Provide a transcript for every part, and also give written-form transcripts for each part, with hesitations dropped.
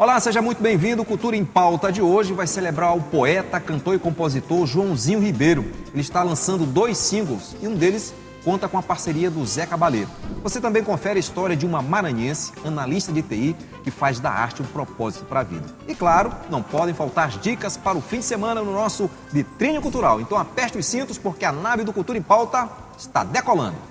Olá, seja muito bem-vindo. O Cultura em Pauta de hoje vai celebrar o poeta, cantor e compositor Joãozinho Ribeiro. Ele está lançando 2 singles e um deles conta com a parceria do Zé Cabaleiro. Você também confere a história de uma maranhense, analista de TI, que faz da arte um propósito para a vida. E claro, não podem faltar as dicas para o fim de semana no nosso Vitrine Cultural. Então aperte os cintos porque a nave do Cultura em Pauta está decolando.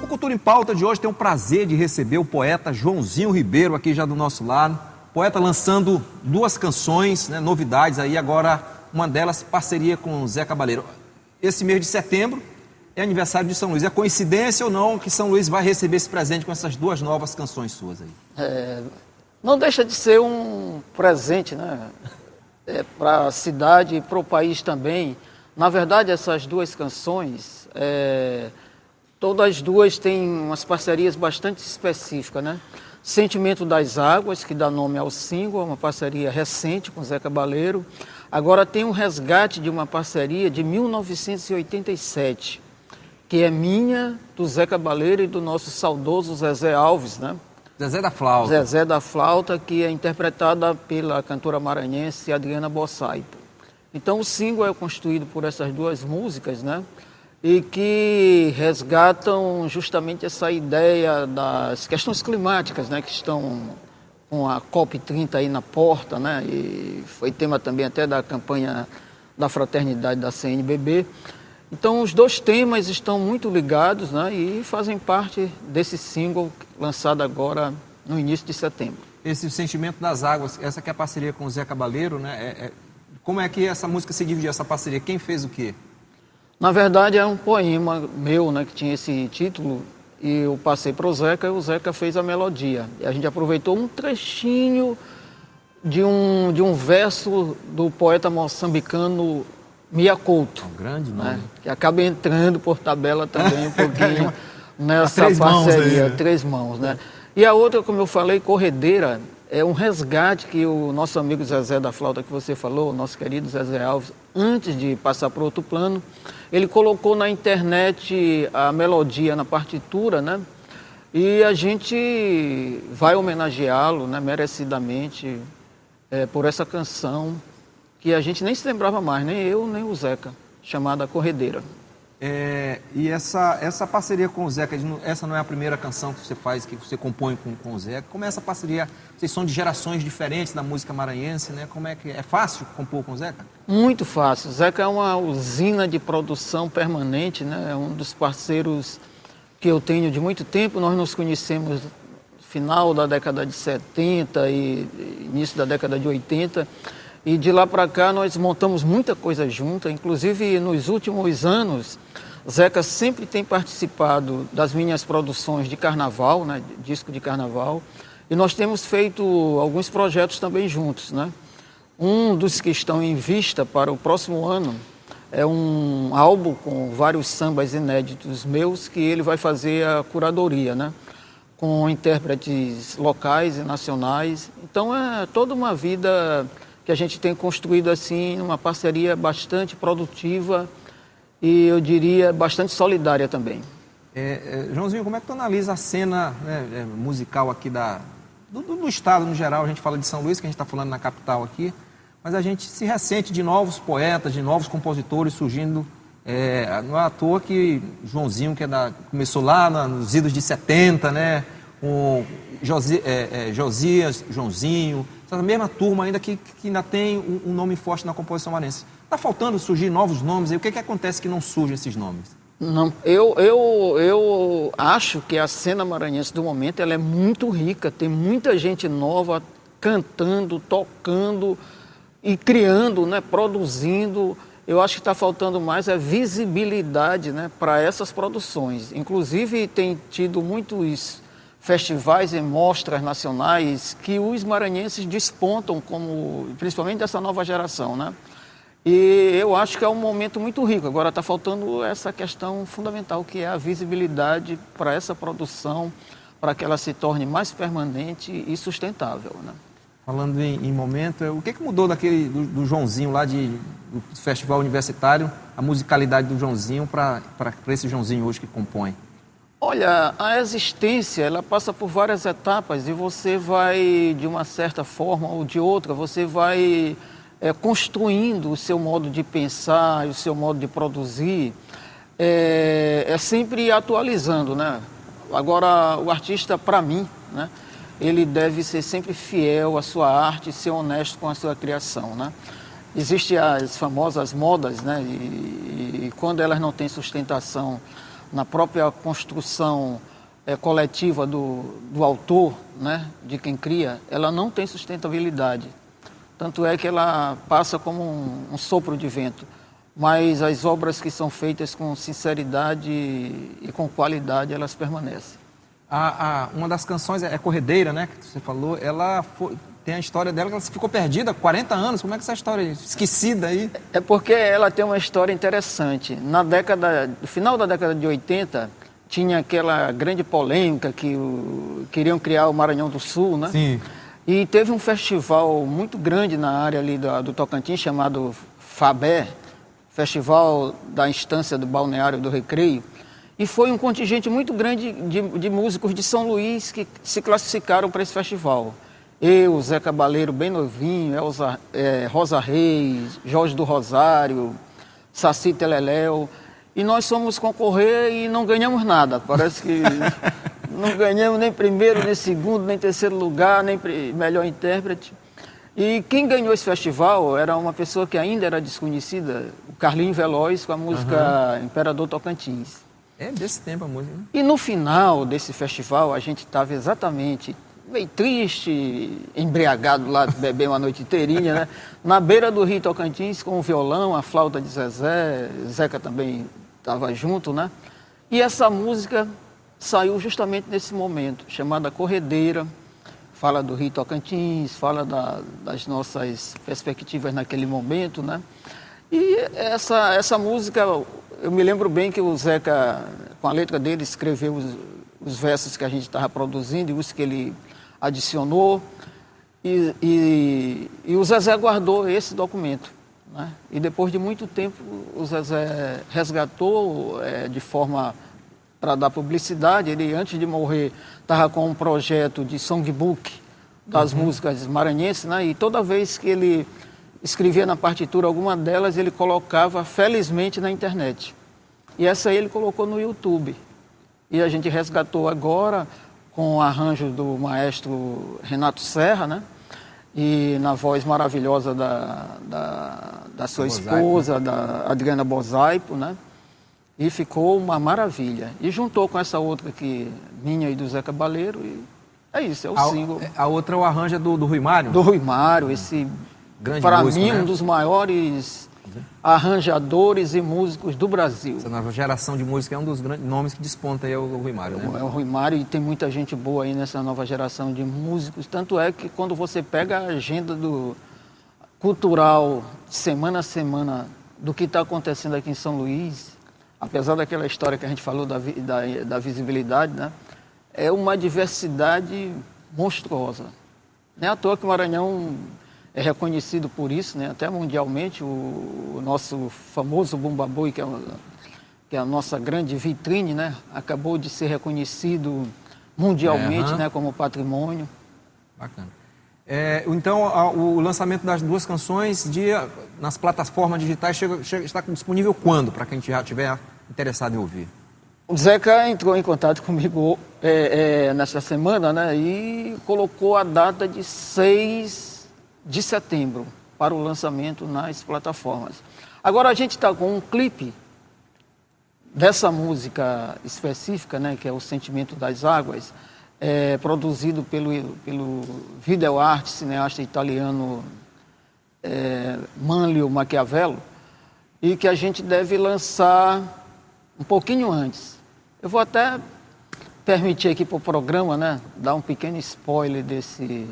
Cultura em Pauta de hoje tem o prazer de receber o poeta Joãozinho Ribeiro aqui já do nosso lado. Poeta lançando 2 canções, novidades aí, agora uma delas parceria com o Zé Cabaleiro. Esse mês de setembro é aniversário de São Luís. É coincidência ou não que São Luís vai receber esse presente com essas 2 novas canções suas aí? Não deixa de ser um presente, né? Para a cidade e para o país também. Na verdade, essas 2 canções... Todas as 2 têm umas parcerias bastante específicas, né? Sentimento das Águas, que dá nome ao single, uma parceria recente com Zé Cabaleiro. Agora tem um resgate de uma parceria de 1987, que é minha, do Zé Cabaleiro e do nosso saudoso Zezé Alves, né? Zezé da Flauta. Zezé da Flauta, que é interpretada pela cantora maranhense Adriana Bossai. Então o single é constituído por essas 2 músicas, né? E que resgatam justamente essa ideia das questões climáticas, né, que estão com a COP30 aí na porta, né, e foi tema também até da campanha da fraternidade da CNBB. Então, os 2 temas estão muito ligados, né, e fazem parte desse single lançado agora no início de setembro. Esse Sentimento das Águas, essa que é a parceria com o Zé Cabaleiro, né, como é que essa música se dividiu, essa parceria? Quem fez o quê? Na verdade, é um poema meu, né, que tinha esse título, e eu passei para o Zeca, e o Zeca fez a melodia. E a gente aproveitou um trechinho de um verso do poeta moçambicano Mia Couto. Um grande nome. Né, que acaba entrando por tabela também um pouquinho nessa 3 parceria, mãos aí. 3 mãos, né? E a outra, como eu falei, Corredeira, é um resgate que o nosso amigo Zezé da Flauta, que você falou, o nosso querido Zezé Alves, antes de passar para outro plano, ele colocou na internet a melodia na partitura, né? E a gente vai homenageá-lo, né, merecidamente, por essa canção que a gente nem se lembrava mais, nem eu, nem o Zeca, chamada Corredeira. E essa parceria com o Zeca, essa não é a primeira canção que você faz, que você compõe com o Zeca. Como é essa parceria? Vocês são de gerações diferentes da música maranhense, né? Como é que é fácil compor com o Zeca? Muito fácil. O Zeca é uma usina de produção permanente, né? É um dos parceiros que eu tenho de muito tempo. Nós nos conhecemos no final da década de 70 e início da década de 80. E de lá para cá nós montamos muita coisa junta, inclusive nos últimos anos, Zeca sempre tem participado das minhas produções de carnaval, né, disco de carnaval, e nós temos feito alguns projetos também juntos, né? Um dos que estão em vista para o próximo ano é um álbum com vários sambas inéditos meus que ele vai fazer a curadoria, né? Com intérpretes locais e nacionais. Então é toda uma vida que a gente tem construído assim, uma parceria bastante produtiva e, eu diria, bastante solidária também. Joãozinho, como é que tu analisa a cena, né, musical aqui do estado no geral? A gente fala de São Luís, que a gente está falando na capital aqui, mas a gente se ressente de novos poetas, de novos compositores surgindo. Não é à toa que Joãozinho, começou lá nos idos de 70, né, com Josias, Joãozinho, essa mesma turma ainda que ainda tem um nome forte na composição maranhense. Está faltando surgir novos nomes aí? O que acontece que não surgem esses nomes? Não, eu acho que a cena maranhense do momento ela é muito rica, tem muita gente nova cantando, tocando e criando, né, produzindo. Eu acho que está faltando mais visibilidade, né, para essas produções. Inclusive tem tido muitos festivais e mostras nacionais que os maranhenses despontam, como, principalmente dessa nova geração, né? E eu acho que é um momento muito rico. Agora está faltando essa questão fundamental, que é a visibilidade para essa produção, para que ela se torne mais permanente e sustentável, né? Falando em momento, o que mudou do Joãozinho lá do Festival Universitário, a musicalidade do Joãozinho para esse Joãozinho hoje que compõe? Olha, a existência, ela passa por várias etapas e você vai, de uma certa forma ou de outra, você vai construindo o seu modo de pensar e o seu modo de produzir, sempre atualizando, né? Agora, o artista, para mim, né, ele deve ser sempre fiel à sua arte, ser honesto com a sua criação, né? Existem as famosas modas, né? E quando elas não têm sustentação na própria construção coletiva do autor, né? De quem cria, ela não tem sustentabilidade. Tanto é que ela passa como um sopro de vento. Mas as obras que são feitas com sinceridade e com qualidade, elas permanecem. Uma das canções é Corredeira, né, que você falou, tem a história dela que ela ficou perdida há 40 anos. Como é que essa história é esquecida aí? É porque ela tem uma história interessante. No final da década de 80, tinha aquela grande polêmica que queriam criar o Maranhão do Sul, né? Sim. E teve um festival muito grande na área ali do Tocantins, chamado FABÉ, Festival da Instância do Balneário do Recreio. E foi um contingente muito grande de músicos de São Luís que se classificaram para esse festival. Eu, Zé Cabaleiro, bem novinho, Rosa Reis, Jorge do Rosário, Saci Teleléu. E nós fomos concorrer e não ganhamos nada. Parece que não ganhamos nem primeiro, nem segundo, nem terceiro lugar, nem melhor intérprete. E quem ganhou esse festival era uma pessoa que ainda era desconhecida, o Carlinhos Veloz, com a música Imperador Tocantins. É desse tempo a música, né? E no final desse festival, a gente estava exatamente meio triste, embriagado lá, bebendo uma noite inteirinha, né? Na beira do Rio Tocantins, com o violão, a flauta de Zezé, Zeca também estava junto, né? E essa música saiu justamente nesse momento, chamada Corredeira, fala do Rio Tocantins, fala das nossas perspectivas naquele momento, né? E essa música, eu me lembro bem que o Zeca, com a letra dele, escreveu os versos que a gente estava produzindo e os que ele adicionou. E o Zezé guardou esse documento, né? E depois de muito tempo, o Zezé resgatou de forma para dar publicidade. Ele, antes de morrer, estava com um projeto de songbook das músicas maranhenses, né? E toda vez que ele escrevia na partitura alguma delas, ele colocava felizmente na internet. E essa aí ele colocou no YouTube. E a gente resgatou agora com o arranjo do maestro Renato Serra, né? E na voz maravilhosa da sua esposa, da Adriana Bozaipo, né? E ficou uma maravilha. E juntou com essa outra aqui, minha e do Zé Cabaleiro, e é isso, é o single. A outra é o arranjo do Rui Mário? Do Rui Mário, esse, para mim, né? Um dos maiores arranjadores e músicos do Brasil. Essa nova geração de música é um dos grandes nomes que desponta aí, é o Rui Mário, né? É o Rui Mário, e tem muita gente boa aí nessa nova geração de músicos. Tanto é que quando você pega a agenda cultural, semana a semana, do que está acontecendo aqui em São Luís, apesar daquela história que a gente falou da visibilidade, né? É uma diversidade monstruosa. Não é à toa que o Maranhão é reconhecido por isso, né? Até mundialmente. O nosso famoso Bumba Boi, que é a nossa grande vitrine, né? Acabou de ser reconhecido mundialmente, né? Como patrimônio. Bacana. Então, o lançamento das duas canções nas plataformas digitais está disponível quando, para quem já estiver interessado em ouvir? O Zeca entrou em contato comigo nessa semana, né? E colocou a data de 6 de setembro para o lançamento nas plataformas. Agora a gente está com um clipe dessa música específica, né? Que é O Sentimento das Águas, produzido pelo videoarte, cineasta italiano Manlio Maquiavello, e que a gente deve lançar um pouquinho antes. Eu vou até permitir aqui para o programa, né, dar um pequeno spoiler desse...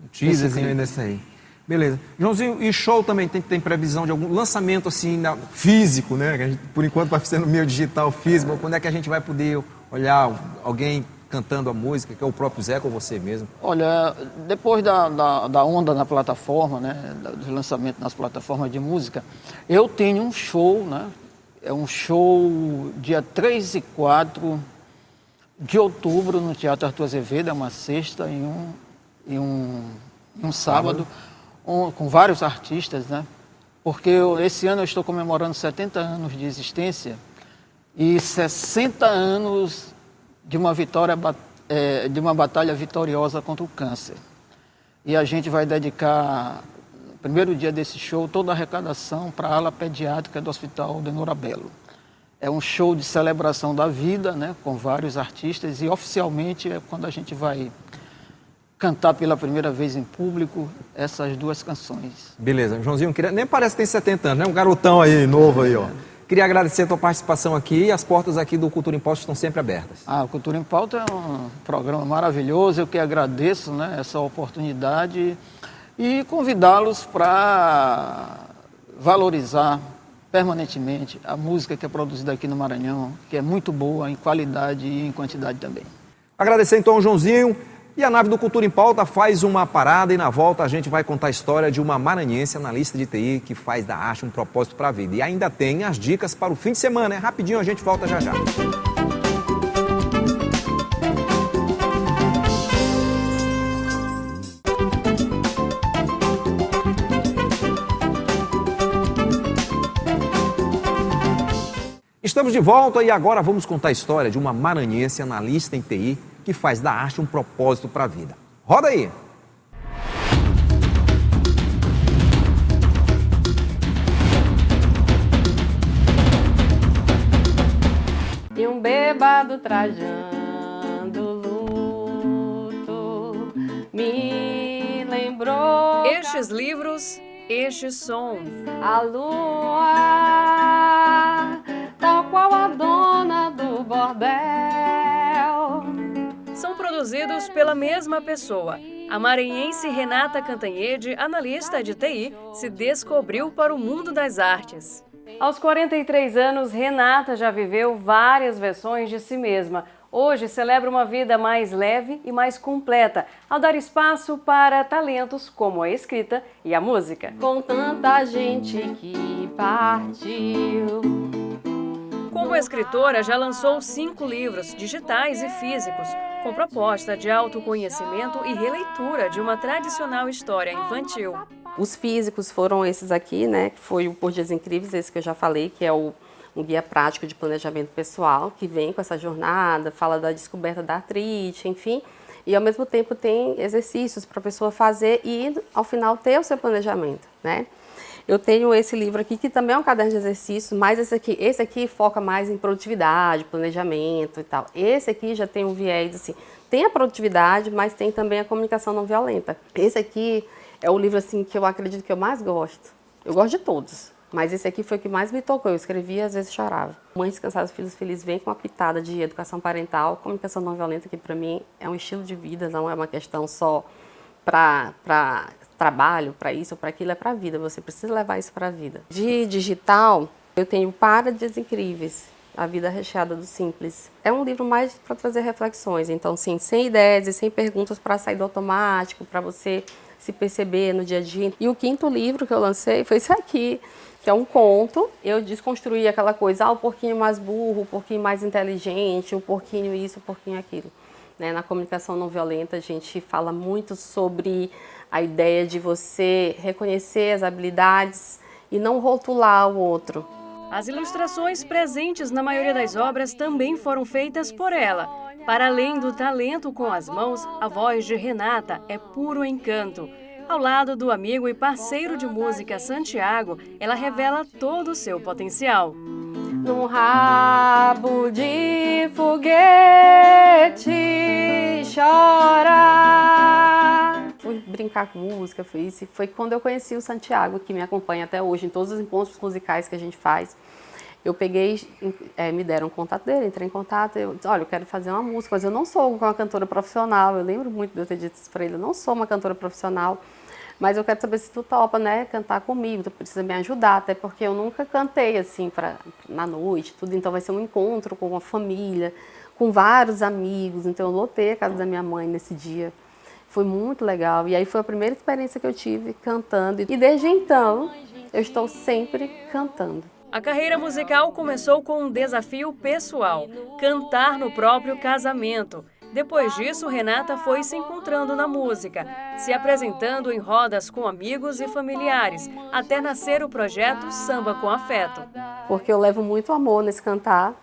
Um teaserzinho aí nesse aí. Beleza. Joãozinho, e show também tem previsão de algum lançamento assim físico, né? Que a gente, por enquanto vai ser no meio digital físico. Quando é que a gente vai poder olhar alguém cantando a música, que é o próprio Zeca ou você mesmo? Olha, depois da onda na plataforma, né, do lançamento nas plataformas de música, eu tenho um show, né? É um show dia 3 e 4 de outubro no Teatro Arthur Azevedo, é uma sexta e um sábado, com vários artistas, né? Porque esse ano eu estou comemorando 70 anos de existência e 60 anos de uma vitória, de uma batalha vitoriosa contra o câncer. E a gente vai dedicar, no primeiro dia desse show, toda a arrecadação para a ala pediátrica do Hospital Denora Bello. É um show de celebração da vida, né, com vários artistas, e oficialmente é quando a gente vai cantar pela primeira vez em público essas duas canções. Beleza. Joãozinho, nem parece que tem 70 anos, né? Um garotão aí, novo aí, ó. Queria agradecer a tua participação aqui e as portas aqui do Cultura em Pauta estão sempre abertas. O Cultura em Pauta é um programa maravilhoso, eu que agradeço, né, essa oportunidade e convidá-los para valorizar permanentemente a música que é produzida aqui no Maranhão, que é muito boa em qualidade e em quantidade também. Agradecer então ao Joãozinho. E a nave do Cultura em Pauta faz uma parada e na volta a gente vai contar a história de uma maranhense analista de TI que faz da arte um propósito para a vida. E ainda tem as dicas para o fim de semana, Rapidinho, a gente volta já já. Estamos de volta e agora vamos contar a história de uma maranhense analista em TI que faz da arte um propósito para a vida. Roda aí! E um bêbado trajando luto me lembrou. Estes livros, estes sons. A lua, tal qual a dona do bordel. São produzidos pela mesma pessoa. A maranhense Renata Cantanhede, analista de TI, se descobriu para o mundo das artes. Aos 43 anos, Renata já viveu várias versões de si mesma. Hoje celebra uma vida mais leve e mais completa, ao dar espaço para talentos como a escrita e a música. Com tanta gente que partiu. Como escritora, já lançou 5 livros, digitais e físicos, com proposta de autoconhecimento e releitura de uma tradicional história infantil. Os físicos foram esses aqui, né? Que foi o Por Dias Incríveis, esse que eu já falei, que é um guia prático de planejamento pessoal, que vem com essa jornada, fala da descoberta da artrite, enfim. E ao mesmo tempo tem exercícios para a pessoa fazer e ao final ter o seu planejamento, né? Eu tenho esse livro aqui, que também é um caderno de exercícios, mas esse aqui foca mais em produtividade, planejamento e tal. Esse aqui já tem um viés, assim, tem a produtividade, mas tem também a comunicação não violenta. Esse aqui é o livro, assim, que eu acredito que eu mais gosto. Eu gosto de todos, mas esse aqui foi o que mais me tocou. Eu escrevia, às vezes chorava. Mães Cansadas, Filhos Felizes vem com uma pitada de educação parental. Comunicação não violenta, que para mim é um estilo de vida, não é uma questão só para trabalho, para isso ou para aquilo, é para a vida. Você precisa levar isso para a vida. De digital, eu tenho Para Dias Incríveis, A Vida Recheada do Simples. É um livro mais para trazer reflexões. Então, sim, sem ideias e sem perguntas para sair do automático, para você se perceber no dia a dia. E o 5º livro que eu lancei foi esse aqui, que é um conto. Eu desconstruí aquela coisa, o porquinho mais burro, o porquinho mais inteligente, o porquinho isso, o porquinho aquilo. Né? Na comunicação não violenta, a gente fala muito sobre a ideia de você reconhecer as habilidades e não rotular o outro. As ilustrações presentes na maioria das obras também foram feitas por ela. Para além do talento com as mãos, a voz de Renata é puro encanto. Ao lado do amigo e parceiro de música Santiago, ela revela todo o seu potencial. Num rabo de foguete chora. Fui brincar com música, foi isso. Foi quando eu conheci o Santiago, que me acompanha até hoje em todos os encontros musicais que a gente faz. Eu peguei, me deram o contato dele, entrei em contato, eu disse, olha, eu quero fazer uma música, mas eu não sou uma cantora profissional. Eu lembro muito de eu ter dito isso para ele, eu não sou uma cantora profissional, Mas eu quero saber se tu topa, né, cantar comigo, tu precisa me ajudar, até porque eu nunca cantei assim na noite, tudo, então vai ser um encontro com uma família, com vários amigos, então eu lotei a casa da minha mãe nesse dia. Foi muito legal, e aí foi a primeira experiência que eu tive cantando, e desde então eu estou sempre cantando. A carreira musical começou com um desafio pessoal, cantar no próprio casamento. Depois disso, Renata foi se encontrando na música, se apresentando em rodas com amigos e familiares, até nascer o projeto Samba com Afeto. Porque eu levo muito amor nesse cantar,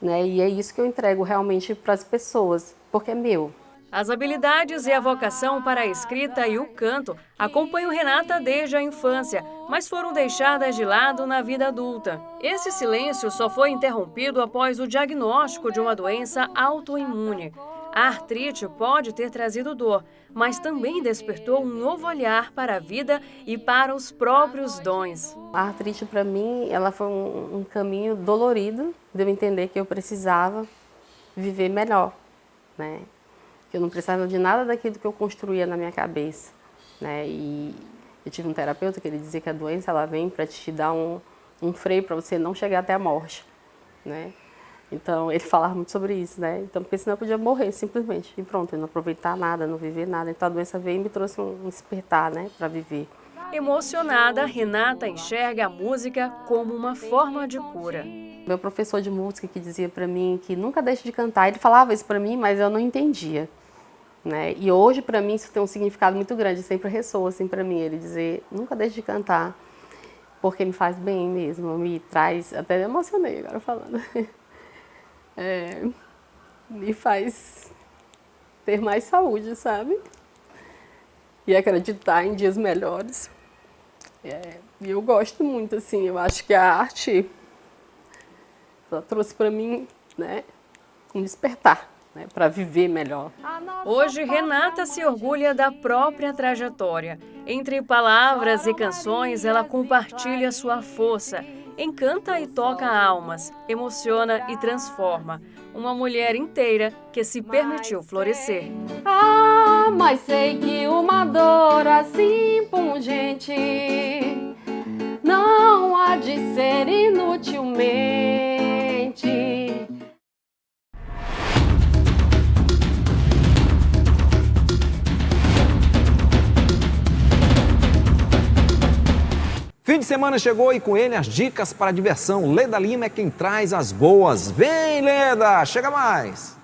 né? E é isso que eu entrego realmente para as pessoas, porque é meu. As habilidades e a vocação para a escrita e o canto acompanham Renata desde a infância, mas foram deixadas de lado na vida adulta. Esse silêncio só foi interrompido após o diagnóstico de uma doença autoimune. A artrite pode ter trazido dor, mas também despertou um novo olhar para a vida e para os próprios dons. A artrite, para mim, ela foi um caminho dolorido de eu entender que eu precisava viver melhor, né? Que eu não precisava de nada daquilo que eu construía na minha cabeça, né? E eu tive um terapeuta que ele dizia que a doença ela vem para te dar um freio para você não chegar até a morte, né? Então, ele falava muito sobre isso, né? Então, porque senão eu podia morrer, simplesmente. E pronto, eu não aproveitar nada, não viver nada. Então, a doença veio e me trouxe um despertar, né? Para viver. Emocionada, Renata enxerga a música como uma forma de cura. Meu professor de música que dizia para mim que nunca deixe de cantar, ele falava isso para mim, mas eu não entendia, né? E hoje, para mim, isso tem um significado muito grande. Sempre ressoa assim para mim, ele dizer, nunca deixe de cantar, porque me faz bem mesmo, me traz... Até me emocionei agora falando. Me faz ter mais saúde, sabe? E acreditar em dias melhores. E eu gosto muito, assim, eu acho que a arte ela trouxe para mim, né, um despertar, né, para viver melhor. Hoje, Renata se orgulha da própria trajetória. Entre palavras e canções, ela compartilha sua força. Encanta e toca almas, emociona e transforma. Uma mulher inteira que se permitiu florescer. Ah, mas sei que uma dor assim pungente não há de ser inutilmente. Fim de semana chegou e com ele as dicas para a diversão. Leda Lima é quem traz as boas. Vem, Leda! Chega mais!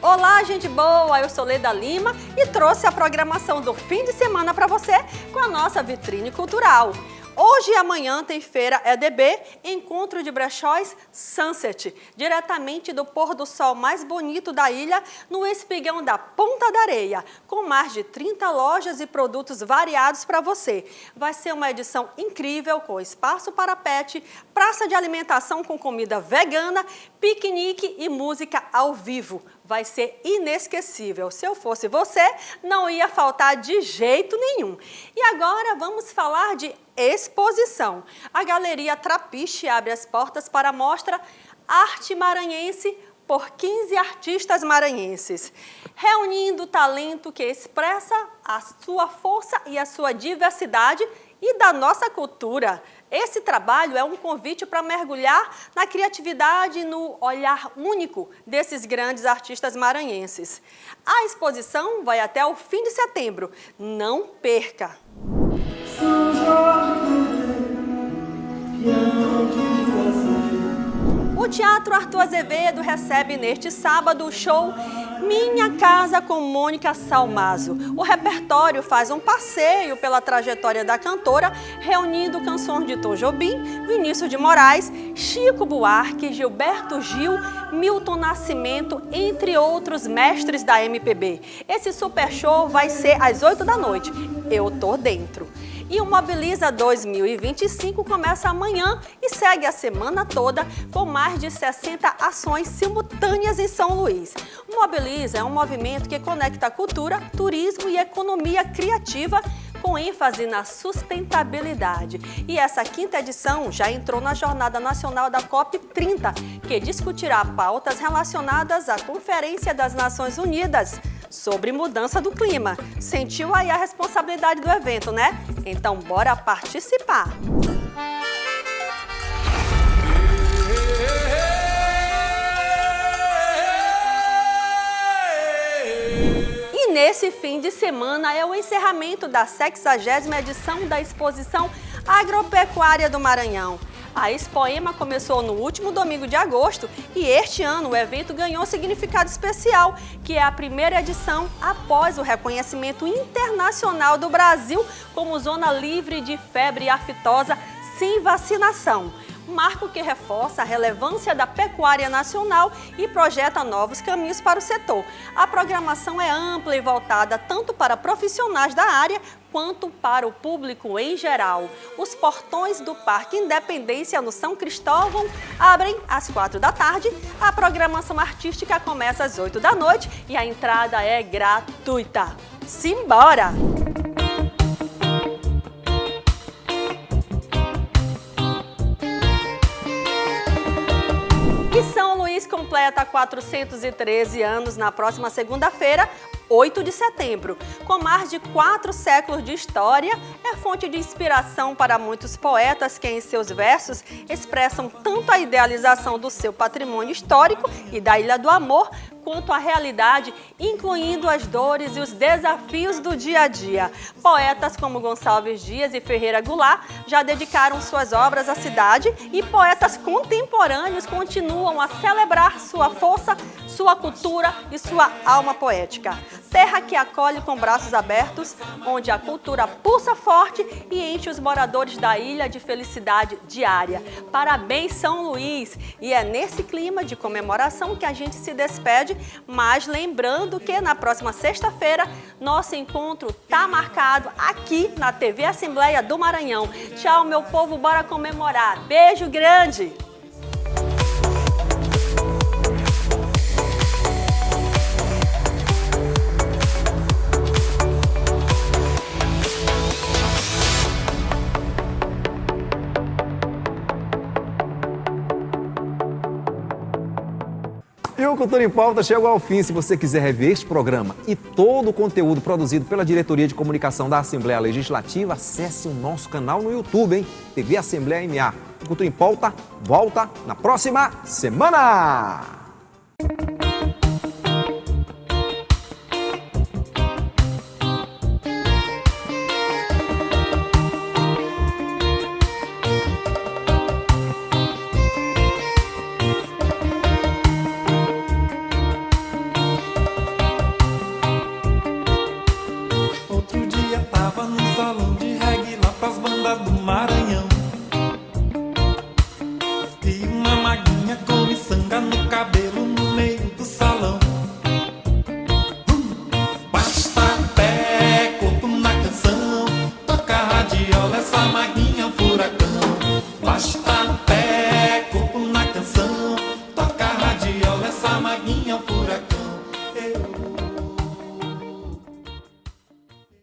Olá, gente boa! Eu sou Leda Lima e trouxe a programação do fim de semana para você com a nossa vitrine cultural. Hoje e amanhã tem Feira EDB, Encontro de Brechóis Sunset, diretamente do pôr do sol mais bonito da ilha, no espigão da Ponta da Areia, com mais de 30 lojas e produtos variados para você. Vai ser uma edição incrível, com espaço para pet, praça de alimentação com comida vegana, piquenique e música ao vivo. Vai ser inesquecível. Se eu fosse você, não ia faltar de jeito nenhum. E agora vamos falar de exposição. A Galeria Trapiche abre as portas para a mostra Arte Maranhense por 15 artistas maranhenses, reunindo o talento que expressa a sua força e a sua diversidade e da nossa cultura. Esse trabalho é um convite para mergulhar na criatividade e no olhar único desses grandes artistas maranhenses. A exposição vai até o fim de setembro. Não perca! O Teatro Arthur Azevedo recebe neste sábado o show Minha Casa com Mônica Salmazo. O repertório faz um passeio pela trajetória da cantora, reunindo canções de Tom Jobim, Vinícius de Moraes, Chico Buarque, Gilberto Gil, Milton Nascimento, entre outros mestres da MPB. Esse super show vai ser às 8 da noite. Eu tô dentro. E o Mobiliza 2025 começa amanhã e segue a semana toda com mais de 60 ações simultâneas em São Luís. O Mobiliza é um movimento que conecta cultura, turismo e economia criativa com ênfase na sustentabilidade. E essa quinta edição já entrou na Jornada Nacional da COP30, que discutirá pautas relacionadas à Conferência das Nações Unidas sobre mudança do clima. Sentiu aí a responsabilidade do evento, né? Então, bora participar! Nesse fim de semana é o encerramento da 60ª edição da Exposição Agropecuária do Maranhão. A Expoema começou no último domingo de agosto e este ano o evento ganhou significado especial, que é a primeira edição após o reconhecimento internacional do Brasil como zona livre de febre aftosa sem vacinação. Marco que reforça a relevância da pecuária nacional e projeta novos caminhos para o setor. A programação é ampla e voltada tanto para profissionais da área quanto para o público em geral. Os portões do Parque Independência no São Cristóvão abrem às 4 da tarde, a programação artística começa às 8 da noite e a entrada é gratuita. Simbora! E São Luís completa 413 anos na próxima segunda-feira, 8 de setembro. Com mais de 4 séculos de história, é fonte de inspiração para muitos poetas que em seus versos expressam tanto a idealização do seu patrimônio histórico e da Ilha do Amor, quanto a realidade, incluindo as dores e os desafios do dia a dia. Poetas como Gonçalves Dias e Ferreira Goulart já dedicaram suas obras à cidade e poetas contemporâneos continuam a celebrar sua força, sua cultura e sua alma poética. Terra que acolhe com braços abertos, onde a cultura pulsa forte e enche os moradores da ilha de felicidade diária. Parabéns, São Luís! E é nesse clima de comemoração que a gente se despede, mas lembrando que na próxima sexta-feira nosso encontro tá marcado aqui na TV Assembleia do Maranhão. Tchau, meu povo, bora comemorar. Beijo grande! E o Cultura em Pauta chegou ao fim. Se você quiser rever este programa e todo o conteúdo produzido pela Diretoria de Comunicação da Assembleia Legislativa, acesse o nosso canal no YouTube, hein? TV Assembleia MA. O Cultura em Pauta volta na próxima semana!